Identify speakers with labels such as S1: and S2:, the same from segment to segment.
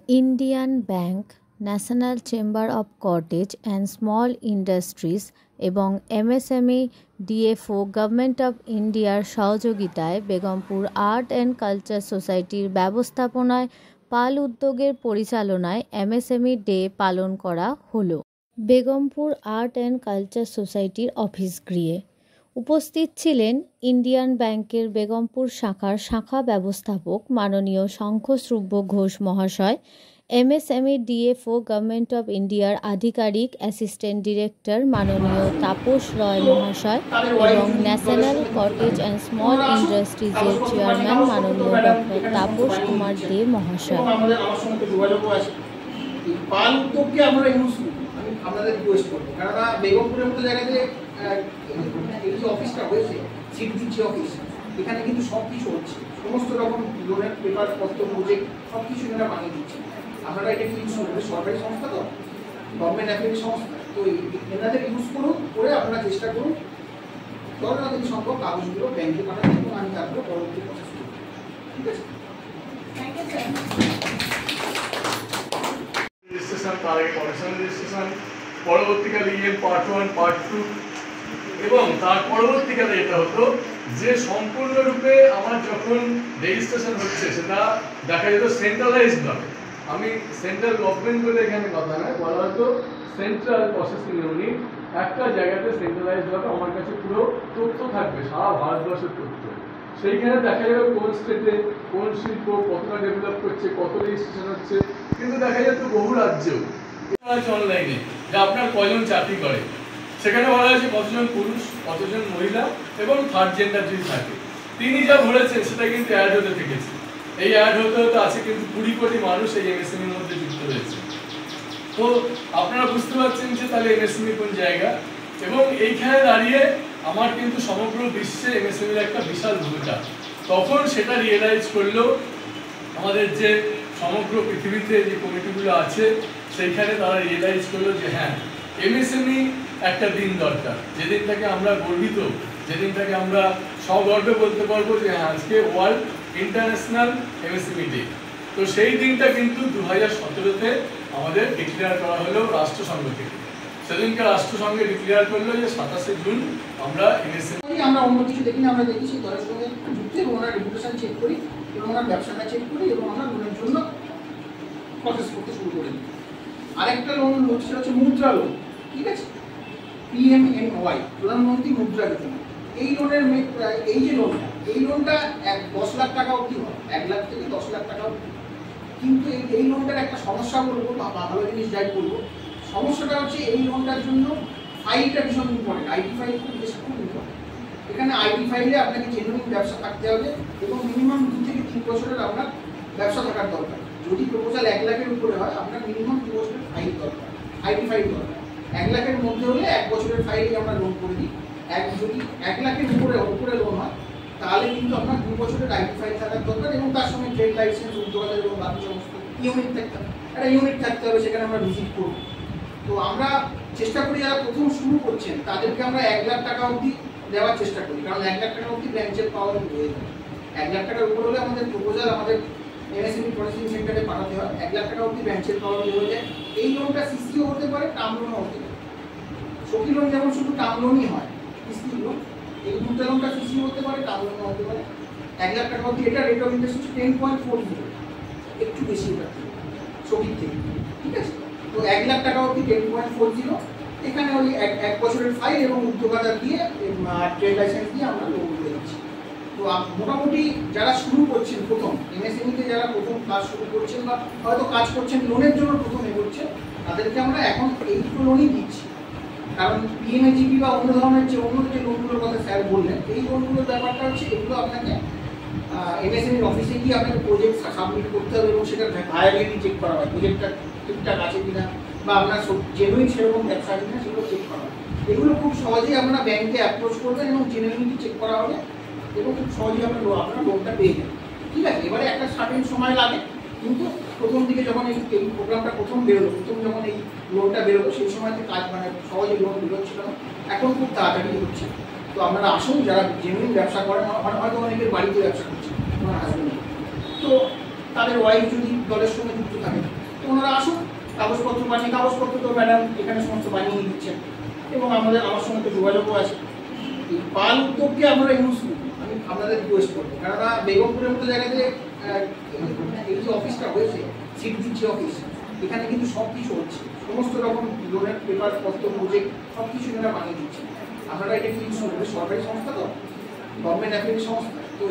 S1: Indian bank, national chamber of cottage and small industries এবং MSME DFO government of ইন্ডিয়ার সহযোগিতায় Begampur art and culture সোসাইটির ব্যবস্থাপনায় পাল উদ্যোগের পরিচালনায় এমএসএমই ডে পালন করা হলো বেগমপুর আর্ট অ্যান্ড কালচার সোসাইটির অফিস গৃহে। উপস্থিত ছিলেন ইন্ডিয়ান ব্যাংকের বেগমপুর শাখার শাখা ব্যবস্থাপক মাননীয় শঙ্খশ্রুভ ঘোষ মহাশয়, এমএসএমই ডিএফও গভর্নমেন্ট অফ ইন্ডিয়ার আধিকারিক অ্যাসিস্ট্যান্ট ডিরেক্টর মাননীয় তাপস রয় মহাশয় এবং ন্যাশনাল কটেজ অ্যান্ড স্মল ইন্ডাস্ট্রিজের চেয়ারম্যান মাননীয় ডক্টর তাপস কুমার দে মহাশয়।
S2: আপনাদের রিকোয়েস্ট করবো, কেননা বেগমপুরের মতো জায়গাতে এই যে অফিসটা হয়েছে সিডিজি অফিস, এখানে কিন্তু সব কিছু হচ্ছে, সমস্ত রকম লোনের পেপার পত্র প্রজেক্ট সব কিছু এখানে বানিয়ে দিচ্ছে। আপনারা এটা কি ইউজ করবেন? সরকারি সংস্থা তো, গভর্নমেন্ট অ্যাফেয়ার্স সংস্থা, তো এনাদের ইউজ করুন, করে আপনারা চেষ্টা করুন যতটা যদি সম্ভব কাগজগুলো ব্যাংকে পাঠান এবং আমি তারপরে পরবর্তী প্রসেস করব। ঠিক আছে, থ্যাংক ইউ স্যার।
S3: রেজিস্ট্রেশন, তার আগে কমিশনার রেজিস্ট্রেশন, পরবর্তীকালে ইএম পার্ট 1 পার্ট 2 এবং তার পরবর্তীকালে এটা হতো যে সম্পূর্ণরূপে আমার যখন রেজিস্ট্রেশন হচ্ছে সেটা দেখা যেত সেন্ট্রালাইজডভাবে। আমি সেন্ট্রাল গভর্নমেন্ট বলে এখানে কথা নয়, বলা হতো সেন্ট্রাল প্রসেসিং ইউনিট, একটা জায়গাতে সেন্ট্রালাইজডভাবে আমার কাছে পুরো তথ্য থাকবে, সারা ভারতবর্ষের তথ্য। সেইখানে দেখা যাবে কোন স্টেটে কোন শিল্প কতটা ডেভেলপ করছে, কত রেজিস্ট্রেশন হচ্ছে। কিন্তু দেখা যেত বহু রাজ্যেও অনলাইনে যে আপনার কজন চাকরি করে, সেখানে বলা হয়েছে কতজন পুরুষ, কতজন মহিলা এবং থার্ড জেন্ডার যদি থাকে। তিনি যা বলেছেন সেটা কিন্তু অ্যাড হতে থেকেছে। এই অ্যাড হতে হতে আছে কিন্তু 20 কোটি মানুষ এই এমএসএমইর মধ্যে যুক্ত রয়েছে। তো আপনারা বুঝতে পারছেন যে তাহলে এমএসএমই কোন জায়গা, এবং এইখানে দাঁড়িয়ে আমার কিন্তু সমগ্র বিশ্বে এমএসএমইর একটা বিশাল ভূমিকা। তখন সেটা রিয়েলাইজ করলেও আমাদের যে সমগ্র পৃথিবীতে যে কমিটিগুলো আছে সেইখানে তারা রিয়েলাইজ করলো যে হ্যাঁ, এমএসএমই একটা দিন দরকার, যেদিনটাকে আমরা গর্বিত, যেদিনটাকে আমরা সগর্বে বলতে পারবো যে হ্যাঁ আজকে ওয়ার্ল্ড ইন্টারন্যাশনাল এমএসএমই ডে। তো সেই দিনটা কিন্তু 2017-তে আমাদের ডিক্লেয়ার করা হলো রাষ্ট্রসংঘ থেকে। সেদিনকে রাষ্ট্রসংঘে ডিক্লেয়ার করলো যে 27শে জুন আমরা এমএসএমই।
S2: আমরা অন্য কিছু দেখি না, আমরা দেখি সেই দলের সঙ্গে যুক্ত এবং ওনার রেপুটেশন চেক করি এবং ওনার ব্যবসাটা চেক করি এবং আমরা লোনের জন্য প্রসেস করতে শুরু করি। আরেকটা লোন সেটা হচ্ছে মুদ্রা লোন। ঠিক আছে, PMMY, প্রধানমন্ত্রী মুদ্রা যোজনা। এই লোনের এই যে লোনটা, এই লোনটা 10 লাখ টাকা অবধি হয়, 1 লাখ থেকে 10 লাখ টাকা অবধি। কিন্তু এই লোনটার একটা সমস্যা বলবো, ভালো জিনিস যাই বলবো, সমস্যাটা হচ্ছে এই লোনটার জন্য ফাইলটা ভীষণ ইম্পর্টেন্ট, আইডি ফাইল খুব বেশি খুব ইম্পর্টেন্ট। এখানে আইডি ফাইলে আপনাকে জেনুইন ব্যবসা থাকতে হবে এবং মিনিমাম 2 থেকে 3 বছরের আপনার ব্যবসা থাকার দরকার। যদি প্রপোজাল 1 লাখের উপরে হয়, আপনার মিনিমাম 2 বছরের ফাইল দরকার, আইডি ফাইল দরকার। 1 লাখের মধ্যে হলে 1 বছরের ফাইলই আমরা লোন করে দিই। যদি 1 লাখের উপরে লোন হয় তাহলে কিন্তু আপনার 2 বছরের আইডি ফাইল থাকার দরকার এবং তার সঙ্গে ট্রেড লাইসেন্স, উদ্যোগাদের এবং বাকি সমস্ত ইউনিট থাকতে হবে। একটা ইউনিট থাকতে হবে, সেখানে আমরা ভিজিট করব। তো আমরা চেষ্টা করি যারা প্রথম শুরু করছেন তাদেরকে আমরা 1 লাখ টাকা অবধি দেওয়ার চেষ্টা করি, কারণ 1 লাখ টাকা অবধি ব্রাঞ্চের পাওয়ার হয়ে যায়। 1 লাখ টাকার উপর হলে আমাদের প্রপোজাল আমাদের এমএসএমই প্রসেসিং সেন্টারে পাঠাতে হয়। 1 লাখ টাকা অবধি ব্রাঞ্চের পাওয়ার হয়ে যায়। এই লোনটা সিসিও হতে পারে, টার্ম লোনও হতে পারে। সখী লোন যেমন শুধু টার্ম লোনই হয়, কিস্তি লোন, এই মুদ্রা লোনটা সিসিও হতে পারে, টার্ম লোনও হতে পারে। 1 লাখ টাকা অবধি এটা রেট অফ ইন্টারেস্ট হচ্ছে 10.40, একটু বেশি এটা সখীর থেকে। ঠিক আছে, তো 1 লাখ টাকা অবধি 10.40। এখানে ওই 1 বছরের ফাইল এবং উদ্যোগাদার দিয়ে ট্রেড লাইসেন্স দিয়ে আমরা লোন করে দিচ্ছি। তো মোটামুটি যারা শুরু করছেন প্রথম এমএসএমইতে, যারা প্রথম কাজ শুরু করছেন বা হয়তো কাজ করছেন লোনের জন্য প্রথম এগোচ্ছেন, তাদেরকে আমরা এখন এই দুটো লোনই দিচ্ছি। কারণ পিএমএজিপি বা অন্য ধরনের যে অন্য যে লোনগুলোর কথা স্যার বললেন, এই লোনগুলোর ব্যাপারটা হচ্ছে এগুলো আপনাকে এমএসএমইর অফিসে গিয়ে আপনাকে প্রজেক্ট সাবমিট করতে হবে এবং সেটার ভায়াবিলিটি চেক করা হয়, প্রজেক্টটা ঠিকঠাক আছে কিনা বা আপনার জেনুইন সেরকম ব্যবসা আছে কিনা সেগুলো চেক করা হয়। এগুলো খুব সহজেই আপনারা ব্যাংকে অ্যাপ্রোচ করবেন এবং জেনুইনিটি চেক করা হবে এবং খুব সহজেই আপনার লোনটা পেয়ে যাবেন। ঠিক আছে, এবারে একটা সার্টেন সময় লাগে, কিন্তু প্রথম দিকে যখন এই প্রোগ্রামটা প্রথম বেরোলো, যখন এই লোনটা বেরোলো, সেই সময়তে কাজ মানে সহজে লোন বেরোচ্ছিল না, এখন খুব তাড়াতাড়ি হচ্ছে। তো আপনারা আসুন, যারা জেনুইন ব্যবসা করেন, হয়তো অনেকের বাড়িতে ব্যবসা করছে ওনার হাজবেন্ড, তো তাদের ওয়াইফ যদি দলের সঙ্গে যুক্ত থাকে, তো ওনারা আসুন, কাগজপত্র বানিয়ে, কাগজপত্র তো ম্যাডাম এখানে সমস্ত বানিয়ে দিচ্ছেন এবং আমার সঙ্গে তো যোগাযোগও আছে। এই পাল উদ্যোগকে আমরা ইউজ করি, আমি আপনাদের রিকোয়েস্ট করবো, কেননা বেগমপুরের মতো জায়গাতে এই যে অফিসটা হয়েছে, সিট দিচ্ছে অফিস, এখানে কিন্তু সব কিছু হচ্ছে, সমস্ত রকম লোনের পেপার পত্র বুঝে সব কিছু এরা বানিয়ে দিচ্ছে। আপনারা এটা ইউজ করবেন, সরকারি সংস্থা তো, গভর্নমেন্ট অ্যাপ্লিকেশন সংস্থা, তো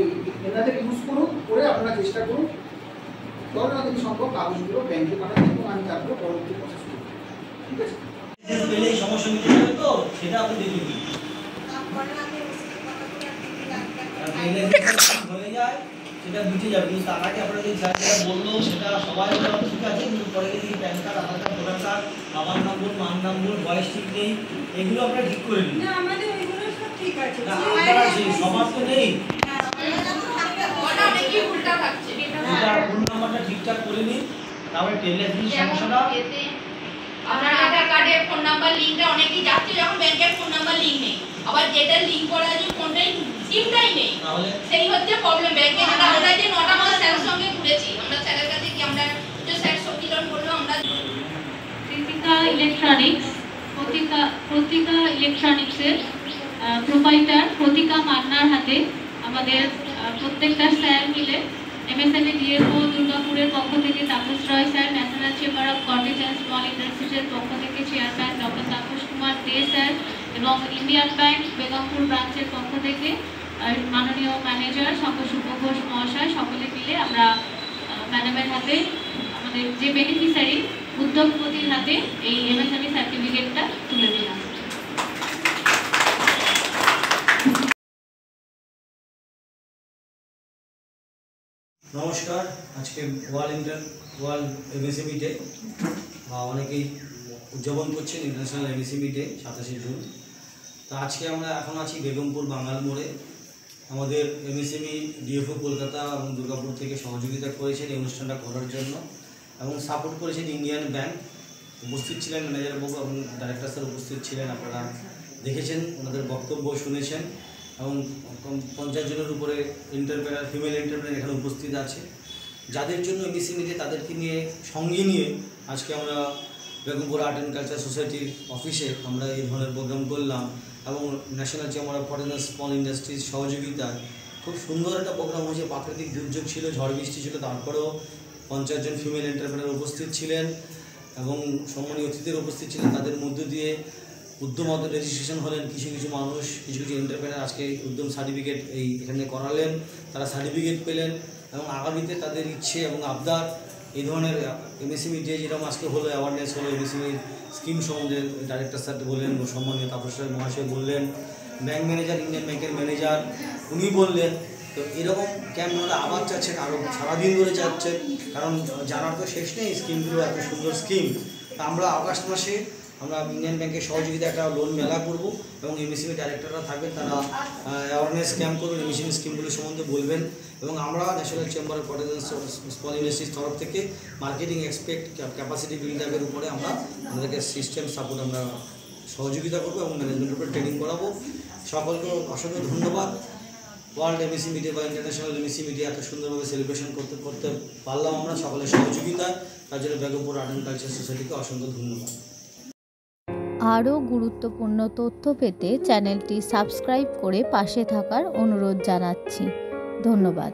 S2: এনাদের ইউজ করুন, করে আপনারা চেষ্টা করুন ধরুন যদি সম্ভব কাগজগুলো ব্যাংকে পাঠাতে এবং আমি তারপরে পরবর্তী প্রসেস করব। ঠিক আছে,
S4: পেলেই সমস্যা মিটে যাবে, তো সেটা আপনি দেখবেন হয়ে যায়, সেটা মিটে যাবে। কিন্তু তার আগে আপনারা যদি স্যার যেটা বললো সেটা সবাই ঠিক আছে, কিন্তু পরে যদি প্যান কার্ড, আধার কার্ড, ভোটার কার্ড, বাবার নম্বর, মার নম্বর, বয়স ঠিক নেই, এগুলো আপনারা ঠিক করে নিন। সবার তো নেই, ফোন নাম্বারটা ঠিকঠাক করে নিন, তারপরে টেলিফোন সমস্যাটা
S5: আপনার আধার কার্ডের ফোন নাম্বার লিংকটা অনেকেই যাচ্ছে যখন ব্যাংকের ফোন নাম্বার লিংক নেই, আবার যেটা লিংক করা আছে ফোনটাই সিমটাই নেই, সেই হচ্ছে প্রবলেম ব্যাংকে। যেটা আমরা যে 9টা মাস স্যারের সঙ্গে ঘুরেছি, আমরা স্যারের কাছে কি আমরা যে স্যার সকিলন বললো আমরা
S6: প্রতিকা ইলেকট্রনিক্সের প্রোপাইটার প্রতিকা মান্নার হাতে আমাদের প্রত্যেকটা স্যার মিলে এমএসএমই ডিএফও দুর্গাপুরের পক্ষ থেকে Tapas Roy sir, national chamber of cottage and small ইন্ডাস্ট্রিজের পক্ষ থেকে chairman doctor Tapas Kumar De sir এবং ইন্ডিয়ান ব্যাংক বেগমপুর ব্রাঞ্চের পক্ষ থেকে মাননীয় ম্যানেজার শঙ্কর ঘোষ মহাশয়, সকলে মিলে আমরা ম্যাডামের হাতে, আমাদের যে বেনিফিশিয়ারি উদ্যোগপতির হাতে এই এমএসএমই সার্টিফিকেটটা তুলে দিলাম।
S4: নমস্কার, আজকে ওয়ার্ল্ড এমএসএমই ডে বা অনেকেই উদযাপন করছেন ইন্টারন্যাশনাল এমএসএমই ডে 27শে জুন। তো আজকে আমরা এখন আছি বেগমপুর বাঙাল মোড়ে। আমাদের এমএসএমই ডিএফও কলকাতা এবং দুর্গাপুর থেকে সহযোগিতা করেছেন এই অনুষ্ঠানটা করার জন্য এবং সাপোর্ট করেছেন ইন্ডিয়ান ব্যাংক। উপস্থিত ছিলেন ম্যানেজার বাবু এবং ডাইরেক্টর স্যার উপস্থিত ছিলেন, আপনারা দেখেছেন, ওনাদের বক্তব্য শুনেছেন এবং 50 জনের উপরে এন্টারপ্রেনার, ফিমেল এন্টারপ্রেনার এখানে উপস্থিত আছে, যাদের জন্য এমএসএমই ডে, তাদেরকে নিয়ে সঙ্গে নিয়ে আজকে আমরা বেগমপুর আর্ট অ্যান্ড কালচার সোসাইটির অফিসে আমরা এই ধরনের প্রোগ্রাম করলাম এবং national chamber of cottage and small industries সহযোগিতায় খুব সুন্দর একটা প্রোগ্রাম হয়েছে। প্রাকৃতিক দুর্যোগ ছিল, ঝড় বৃষ্টি ছিল, তারপরেও 50 জন ফিমেল এন্টারপ্রেনার উপস্থিত ছিলেন এবং সম্মানীয় অতিথিদের উপস্থিত ছিলেন। তাদের মধ্য দিয়ে উদ্যম রেজিস্ট্রেশন হলেন, কিছু কিছু মানুষ, কিছু কিছু এন্টারপ্রেনার আজকে উদ্যম সার্টিফিকেট এখানে করালেন, তারা সার্টিফিকেট পেলেন এবং আগামীতে তাদের ইচ্ছে এবং আবদার এই ধরনের এমএসএমই ডে যেরকম আজকে হলো, অ্যাওয়ারনেস হলো এমএসএমই স্কিম সম্বন্ধে, ডাইরেক্টর স্যার বললেন, সম্মানীয় তাপস রায় মহাশয় বললেন, ব্যাংক ম্যানেজার, ইন্ডিয়ান ব্যাংকের ম্যানেজার উনি বললেন। তো এরকম ক্যাম্প ওরা আবার চাচ্ছেন, আরও সারাদিন ধরে চাচ্ছেন, কারণ জানার তো শেষ নেই, স্কিমগুলো এত সুন্দর স্কিম। তা আমরা আগস্ট মাসে আমরা ইন্ডিয়ান ব্যাংকের সহযোগিতা একটা লোন মেলা করব এবং এমএসএমই ডাইরেক্টররা থাকবেন, তারা অ্যাওয়ারনেস ক্যাম্প করবেন, এমএসএমই স্কিমগুলো সম্বন্ধে বলবেন এবং আমরা national chamber of cottage and small industries তরফ থেকে মার্কেটিং এক্সপেক্ট ক্যাপাসিটি বিল্ড আপের উপরে আমরা আমাদেরকে সিস্টেম সাপোর্ট আমরা সহযোগিতা করবো এবং ম্যানেজমেন্টের উপরে ট্রেনিং করাবো। সকলকে অসংখ্য ধন্যবাদ। ওয়ার্ল্ড এমএসএমই ডে বা ইন্টারন্যাশনাল এমএসএমই ডে এত সুন্দরভাবে সেলিব্রেশন করতে পারলাম আমরা সকলের সহযোগিতায়, তার জন্য বেগমপুর আর্ট অ্যান্ড কালচার সোসাইটিকে অসংখ্য ধন্যবাদ।
S1: আরও গুরুত্বপূর্ণ তথ্য পেতে চ্যানেলটি সাবস্ক্রাইব করে পাশে থাকার অনুরোধ জানাচ্ছি। ধন্যবাদ।